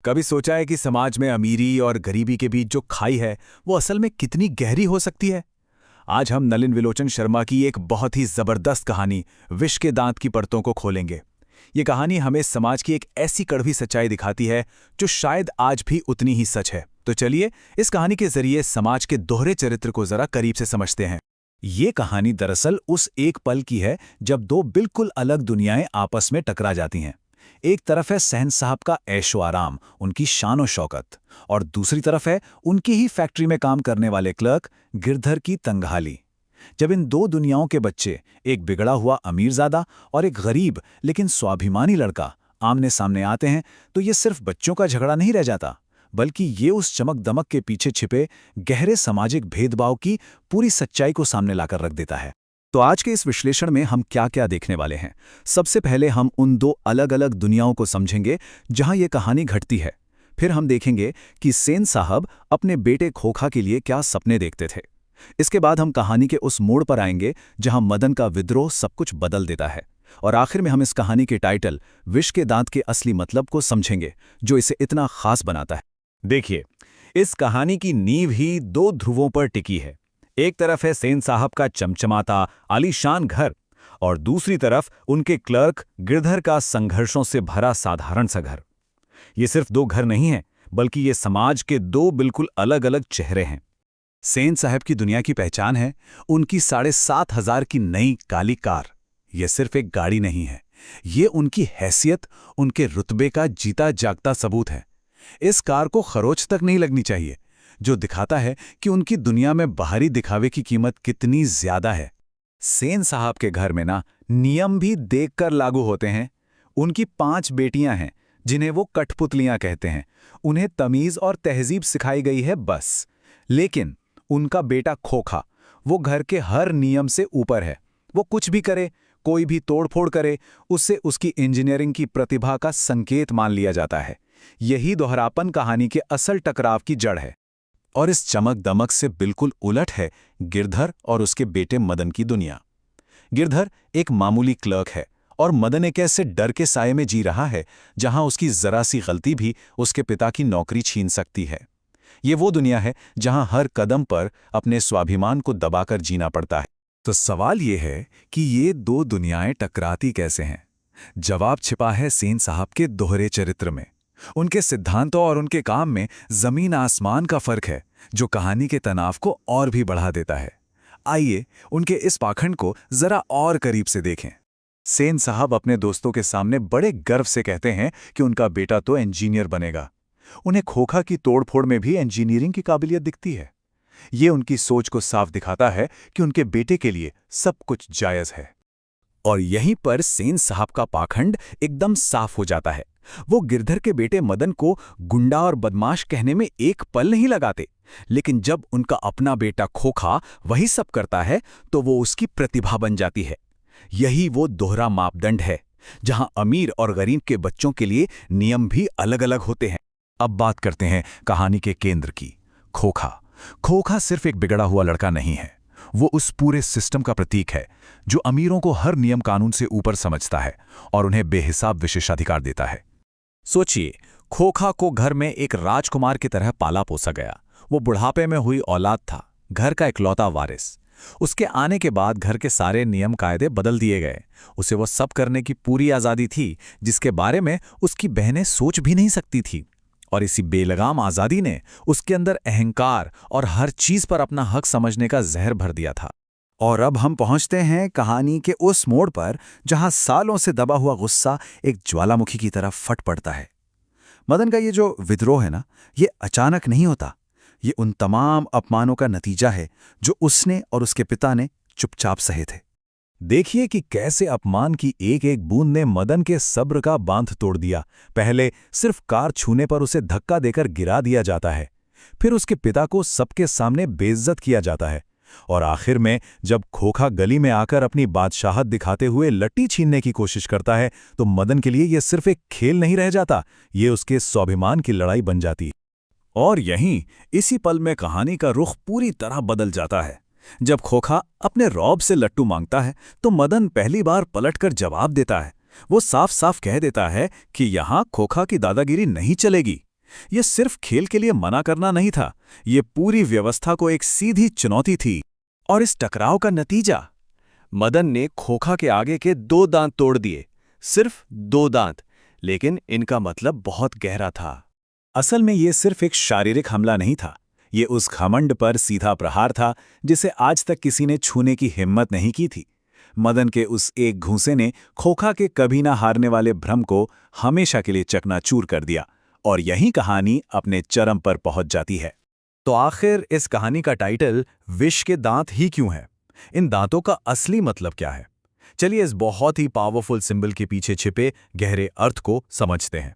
कभी सोचा है कि समाज में अमीरी और गरीबी के बीच जो खाई है वो असल में कितनी गहरी हो सकती है। आज हम नलिन विलोचन शर्मा की एक बहुत ही जबरदस्त कहानी विष के दांत की परतों को खोलेंगे। ये कहानी हमें समाज की एक ऐसी कड़वी सच्चाई दिखाती है जो शायद आज भी उतनी ही सच है। तो चलिए इस कहानी के जरिए समाज के दोहरे चरित्र को जरा करीब से समझते हैं। ये कहानी दरअसल उस एक पल की है जब दो बिल्कुल अलग दुनियाएं आपस में टकरा जाती हैं। एक तरफ है सहन साहब का ऐशो आराम, उनकी शान और शौकत, और दूसरी तरफ है उनकी ही फैक्ट्री में काम करने वाले क्लर्क गिरधर की तंगहाली। जब इन दो दुनियाओं के बच्चे, एक बिगड़ा हुआ अमीरजादा और एक गरीब लेकिन स्वाभिमानी लड़का, आमने सामने आते हैं तो ये सिर्फ बच्चों का झगड़ा नहीं रह जाता, बल्कि ये उस चमक दमक के पीछे छिपे गहरे सामाजिक भेदभाव की पूरी सच्चाई को सामने लाकर रख देता है। तो आज के इस विश्लेषण में हम क्या क्या देखने वाले हैं। सबसे पहले हम उन दो अलग अलग दुनियाओं को समझेंगे जहां ये कहानी घटती है। फिर हम देखेंगे कि सेन साहब अपने बेटे खोखा के लिए क्या सपने देखते थे। इसके बाद हम कहानी के उस मोड़ पर आएंगे जहां मदन का विद्रोह सब कुछ बदल देता है। और आखिर में हम इस कहानी के टाइटल विष के दांत के असली मतलब को समझेंगे जो इसे इतना खास बनाता है। देखिए, इस कहानी की नींव ही दो ध्रुवों पर टिकी है। एक तरफ है सेन साहब का चमचमाता आलीशान घर और दूसरी तरफ उनके क्लर्क गिरधर का संघर्षों से भरा साधारण सा घर। ये सिर्फ दो घर नहीं हैं, बल्कि ये समाज के दो बिल्कुल अलग अलग चेहरे हैं। सेन साहब की दुनिया की पहचान है उनकी 7,500 की नई काली कार। ये सिर्फ एक गाड़ी नहीं है, ये उनकी हैसियत, उनके रुतबे का जीता जागता सबूत है। इस कार को खरोच तक नहीं लगनी चाहिए, जो दिखाता है कि उनकी दुनिया में बाहरी दिखावे की कीमत कितनी ज्यादा है। सेन साहब के घर में ना नियम भी देखकर लागू होते हैं। उनकी 5 बेटियां हैं जिन्हें वो कठपुतलियां कहते हैं। उन्हें तमीज और तहजीब सिखाई गई है बस। लेकिन उनका बेटा खोखा, वो घर के हर नियम से ऊपर है। वो कुछ भी करे, कोई भी तोड़फोड़ करे, उससे उसकी इंजीनियरिंग की प्रतिभा का संकेत मान लिया जाता है। यही दोहरापन कहानी के असल टकराव की जड़ है। और इस चमक दमक से बिल्कुल उलट है गिरधर और उसके बेटे मदन की दुनिया। गिरधर एक मामूली क्लर्क है और मदन एक ऐसे डर के साये में जी रहा है जहां उसकी जरा सी गलती भी उसके पिता की नौकरी छीन सकती है। ये वो दुनिया है जहां हर कदम पर अपने स्वाभिमान को दबाकर जीना पड़ता है। तो सवाल ये है कि ये दो दुनियाएं टकराती कैसे हैं? जवाब छिपा है सेन साहब के दोहरे चरित्र में। उनके सिद्धांतों और उनके काम में जमीन आसमान का फर्क है, जो कहानी के तनाव को और भी बढ़ा देता है। आइए उनके इस पाखंड को जरा और करीब से देखें। सेन साहब अपने दोस्तों के सामने बड़े गर्व से कहते हैं कि उनका बेटा तो इंजीनियर बनेगा। उन्हें खोखा की तोड़फोड़ में भी इंजीनियरिंग की काबिलियत दिखती है। ये उनकी सोच को साफ दिखाता है कि उनके बेटे के लिए सब कुछ जायज है। और यहीं पर सेन साहब का पाखंड एकदम साफ हो जाता है। वो गिरधर के बेटे मदन को गुंडा और बदमाश कहने में एक पल नहीं लगाते, लेकिन जब उनका अपना बेटा खोखा वही सब करता है तो वो उसकी प्रतिभा बन जाती है। यही वो दोहरा मापदंड है जहां अमीर और गरीब के बच्चों के लिए नियम भी अलग अलग होते हैं। अब बात करते हैं कहानी के केंद्र की, खोखा। खोखा सिर्फ एक बिगड़ा हुआ लड़का नहीं है, वो उस पूरे सिस्टम का प्रतीक है जो अमीरों को हर नियम कानून से ऊपर समझता है और उन्हें बेहिसाब विशेषाधिकार देता है। सोचिए, खोखा को घर में एक राजकुमार की तरह पाला पोसा गया। वो बुढ़ापे में हुई औलाद था, घर का इकलौता वारिस। उसके आने के बाद घर के सारे नियम कायदे बदल दिए गए। उसे वो सब करने की पूरी आज़ादी थी जिसके बारे में उसकी बहनें सोच भी नहीं सकती थी। और इसी बेलगाम आज़ादी ने उसके अंदर अहंकार और हर चीज़ पर अपना हक समझने का जहर भर दिया था। और अब हम पहुंचते हैं कहानी के उस मोड़ पर जहां सालों से दबा हुआ गुस्सा एक ज्वालामुखी की तरफ फट पड़ता है। मदन का ये जो विद्रोह है ना, ये अचानक नहीं होता। ये उन तमाम अपमानों का नतीजा है जो उसने और उसके पिता ने चुपचाप सहे थे। देखिए कि कैसे अपमान की एक एक बूंद ने मदन के सब्र का बांध तोड़ दिया। पहले सिर्फ कार छूने पर उसे धक्का देकर गिरा दिया जाता है, फिर उसके पिता को सबके सामने बेइज्जत किया जाता है, और आखिर में जब खोखा गली में आकर अपनी बादशाहत दिखाते हुए लट्टी छीनने की कोशिश करता है तो मदन के लिए यह सिर्फ एक खेल नहीं रह जाता, ये उसके स्वाभिमान की लड़ाई बन जाती। और यहीं इसी पल में कहानी का रुख पूरी तरह बदल जाता है। जब खोखा अपने रौब से लट्टू मांगता है तो मदन पहली बार पलटकर जवाब देता है। वो साफ साफ कह देता है कि यहां खोखा की दादागिरी नहीं चलेगी। ये सिर्फ खेल के लिए मना करना नहीं था, ये पूरी व्यवस्था को एक सीधी चुनौती थी। और इस टकराव का नतीजा, मदन ने खोखा के आगे के 2 दांत तोड़ दिए। सिर्फ 2 दांत, लेकिन इनका मतलब बहुत गहरा था। असल में ये सिर्फ एक शारीरिक हमला नहीं था, ये उस घमंड पर सीधा प्रहार था जिसे आज तक किसी ने छूने की हिम्मत नहीं की थी। मदन के उस एक घूंसे ने खोखा के कभी ना हारने वाले भ्रम को हमेशा के लिए चकनाचूर कर दिया, और यही कहानी अपने चरम पर पहुंच जाती है। तो आखिर इस कहानी का टाइटल विष के दांत ही क्यों है? इन दांतों का असली मतलब क्या है? चलिए इस बहुत ही पावरफुल सिंबल के पीछे छिपे गहरे अर्थ को समझते हैं।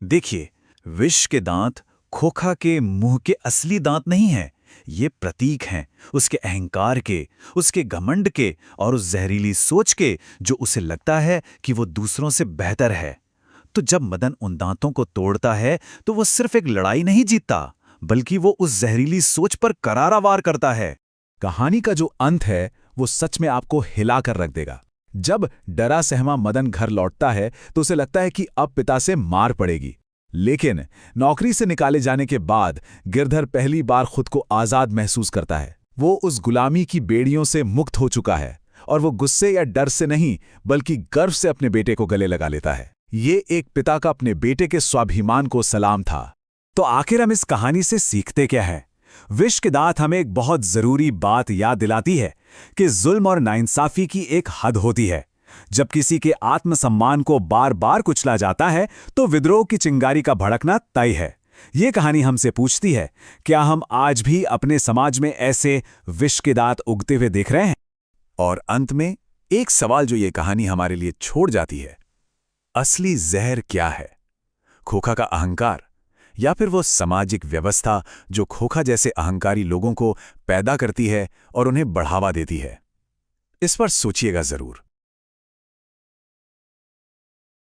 देखिए, विष के दांत खोखा के मुंह के असली दांत नहीं हैं। ये प्रतीक हैं उसके अहंकार के, उसके घमंड के और उस जहरीली सोच के जो उसे लगता है कि वो दूसरों से बेहतर है। तो जब मदन उन दांतों को तोड़ता है तो वो सिर्फ एक लड़ाई नहीं जीतता, बल्कि वो उस जहरीली सोच पर करारा वार करता है। कहानी का जो अंत है वो सच में आपको हिला कर रख देगा। जब डरा सहमा मदन घर लौटता है तो उसे लगता है कि अब पिता से मार पड़ेगी, लेकिन नौकरी से निकाले जाने के बाद गिरधर पहली बार खुद को आजाद महसूस करता है। वो उस गुलामी की बेड़ियों से मुक्त हो चुका है और वो गुस्से या डर से नहीं बल्कि गर्व से अपने बेटे को गले लगा लेता है। ये एक पिता का अपने बेटे के स्वाभिमान को सलाम था। तो आखिर हम इस कहानी से सीखते क्या है? विष के दांत हमें एक बहुत जरूरी बात याद दिलाती है कि जुल्म और नाइंसाफी की एक हद होती है। जब किसी के आत्मसम्मान को बार बार कुचला जाता है तो विद्रोह की चिंगारी का भड़कना तय है। ये कहानी हमसे पूछती है, क्या हम आज भी अपने समाज में ऐसे विष के दांत उगते हुए देख रहे हैं? और अंत में एक सवाल जो ये कहानी हमारे लिए छोड़ जाती है, असली जहर क्या है? खोखा का अहंकार या फिर वो सामाजिक व्यवस्था जो खोखा जैसे अहंकारी लोगों को पैदा करती है और उन्हें बढ़ावा देती है? इस पर सोचिएगा जरूर।